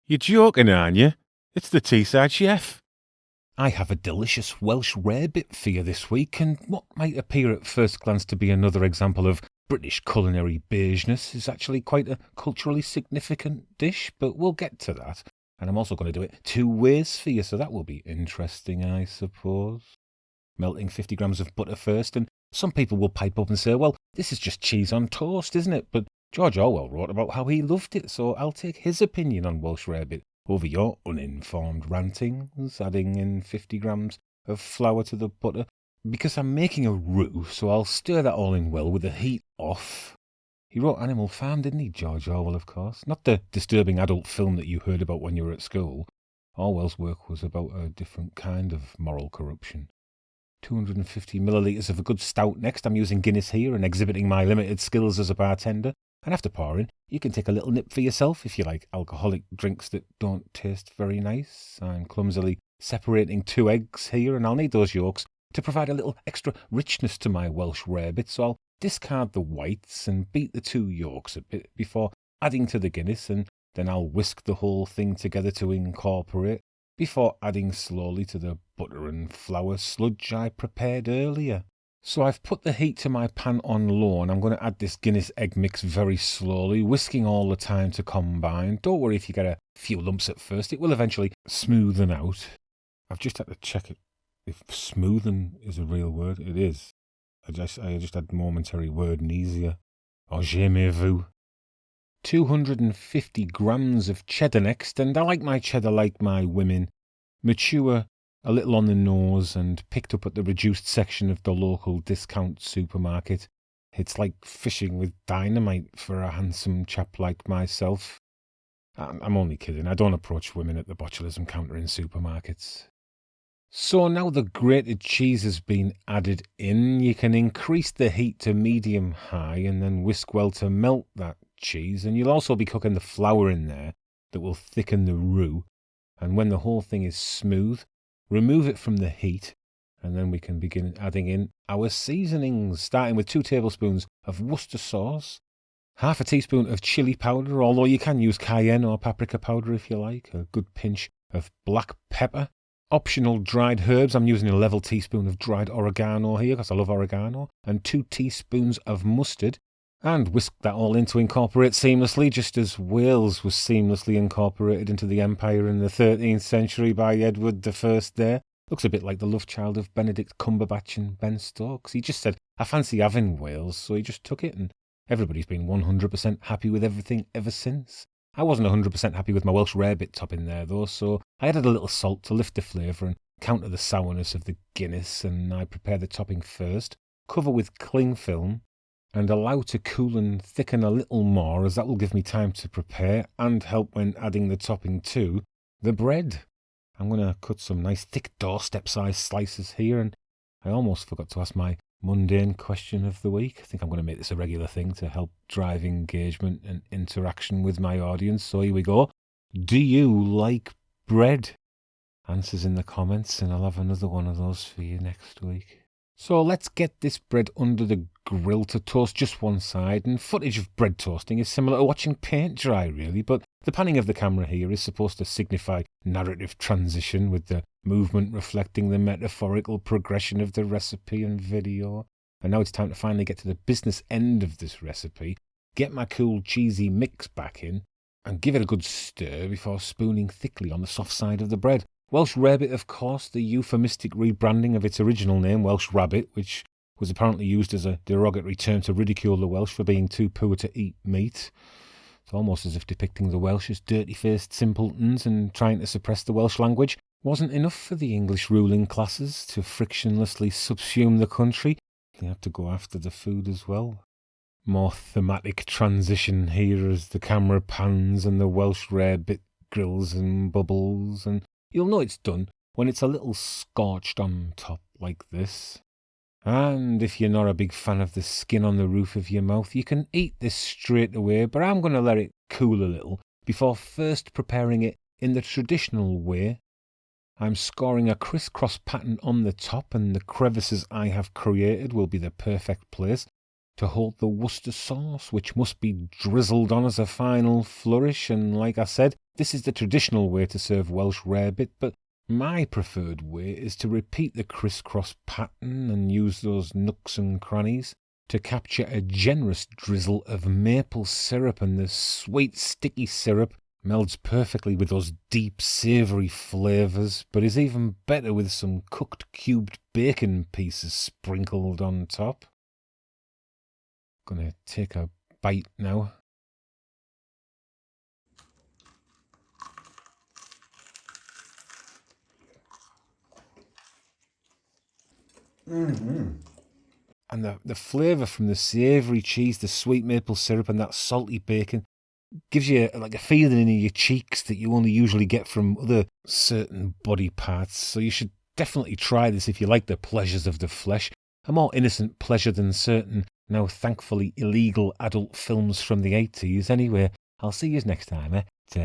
You're joking, aren't you? It's the Teesside Chef. I have a delicious Welsh rarebit for you this week, and what might appear at first glance to be another example of British culinary beigeness is actually quite a culturally significant dish, but we'll get to that. And I'm also going to do it two ways for you, so that will be interesting, I suppose. Melting 50 grams of butter first, and some people will pipe up and say, well, this is just cheese on toast, isn't it? But George Orwell wrote about how he loved it, so I'll take his opinion on Welsh rarebit over your uninformed rantings, adding in 50 grams of flour to the butter, because I'm making a roux, so I'll stir that all in well with the heat off. He wrote Animal Farm, didn't he, George Orwell, of course? Not the disturbing adult film that you heard about when you were at school. Orwell's work was about a different kind of moral corruption. 250 millilitres of a good stout next. I'm using Guinness here and exhibiting my limited skills as a bartender. And after pouring, you can take a little nip for yourself if you like alcoholic drinks that don't taste very nice. I'm clumsily separating 2 eggs here, and I'll need those yolks to provide a little extra richness to my Welsh rarebit, so I'll discard the whites and beat the 2 yolks a bit before adding to the Guinness, and then I'll whisk the whole thing together to incorporate, before adding slowly to the butter and flour sludge I prepared earlier. So I've put the heat to my pan on low, and I'm going to add this Guinness egg mix very slowly, whisking all the time to combine. Don't worry if you get a few lumps at first, it will eventually smoothen out. I've just had to check it if smoothen is a real word. It is. I just had momentary word amnesia. Oh, jamais vu. 250 grams of cheddar next, and I like my cheddar like my women. Mature, a little on the nose, and picked up at the reduced section of the local discount supermarket. It's like fishing with dynamite for a handsome chap like myself. I'm only kidding. I don't approach women at the botulism counter in supermarkets. So now the grated cheese has been added in, you can increase the heat to medium-high and then whisk well to melt that cheese. And you'll also be cooking the flour in there that will thicken the roux. And when the whole thing is smooth, remove it from the heat, and then we can begin adding in our seasonings, starting with 2 tablespoons of Worcestershire sauce, half a teaspoon of chilli powder, although you can use cayenne or paprika powder if you like, a good pinch of black pepper, optional dried herbs. I'm using a level teaspoon of dried oregano here because I love oregano, and 2 teaspoons of mustard, and whisk that all in to incorporate seamlessly, just as Wales was seamlessly incorporated into the empire in the 13th century by Edward I there. Looks a bit like the love child of Benedict Cumberbatch and Ben Stokes. He just said, I fancy having Wales, so he just took it, and everybody's been 100% happy with everything ever since. I wasn't 100% happy with my Welsh rarebit topping there, though, so I added a little salt to lift the flavour and counter the sourness of the Guinness, and I prepare the topping first, cover with cling film, and allow to cool and thicken a little more, as that will give me time to prepare and help when adding the topping to the bread. I'm going to cut some nice thick doorstep-sized slices here, and I almost forgot to ask my mundane question of the week. I think I'm going to make this a regular thing to help drive engagement and interaction with my audience, so here we go. Do you like bread? Answers in the comments, and I'll have another one of those for you next week. So let's get this bread under the grill to toast just one side, and footage of bread toasting is similar to watching paint dry really, but the panning of the camera here is supposed to signify narrative transition, with the movement reflecting the metaphorical progression of the recipe and video. And now it's time to finally get to the business end of this recipe, get my cool cheesy mix back in, and give it a good stir before spooning thickly on the soft side of the bread. Welsh rarebit, of course, the euphemistic rebranding of its original name, Welsh rabbit, which was apparently used as a derogatory term to ridicule the Welsh for being too poor to eat meat. It's almost as if depicting the Welsh as dirty-faced simpletons and trying to suppress the Welsh language wasn't enough for the English ruling classes to frictionlessly subsume the country. They had to go after the food as well. More thematic transition here as the camera pans and the Welsh rarebit grills and bubbles, and you'll know it's done when it's a little scorched on top like this. And if you're not a big fan of the skin on the roof of your mouth, you can eat this straight away, but I'm going to let it cool a little before first preparing it in the traditional way. I'm scoring a crisscross pattern on the top, and the crevices I have created will be the perfect place to hold the Worcester sauce, which must be drizzled on as a final flourish. And like I said, This is the traditional way to serve Welsh rarebit, but my preferred way is to repeat the crisscross pattern and use those nooks and crannies to capture a generous drizzle of maple syrup, and the sweet sticky syrup melds perfectly with those deep savoury flavours, but is even better with some cooked cubed bacon pieces sprinkled on top. Gonna take a bite now. And the flavour from the savoury cheese, the sweet maple syrup and that salty bacon gives you like a feeling in your cheeks that you only usually get from other certain body parts. So you should definitely try this if you like the pleasures of the flesh. A more innocent pleasure than certain, now thankfully illegal adult films from the 80s. Anyway, I'll see you next time, eh? Ta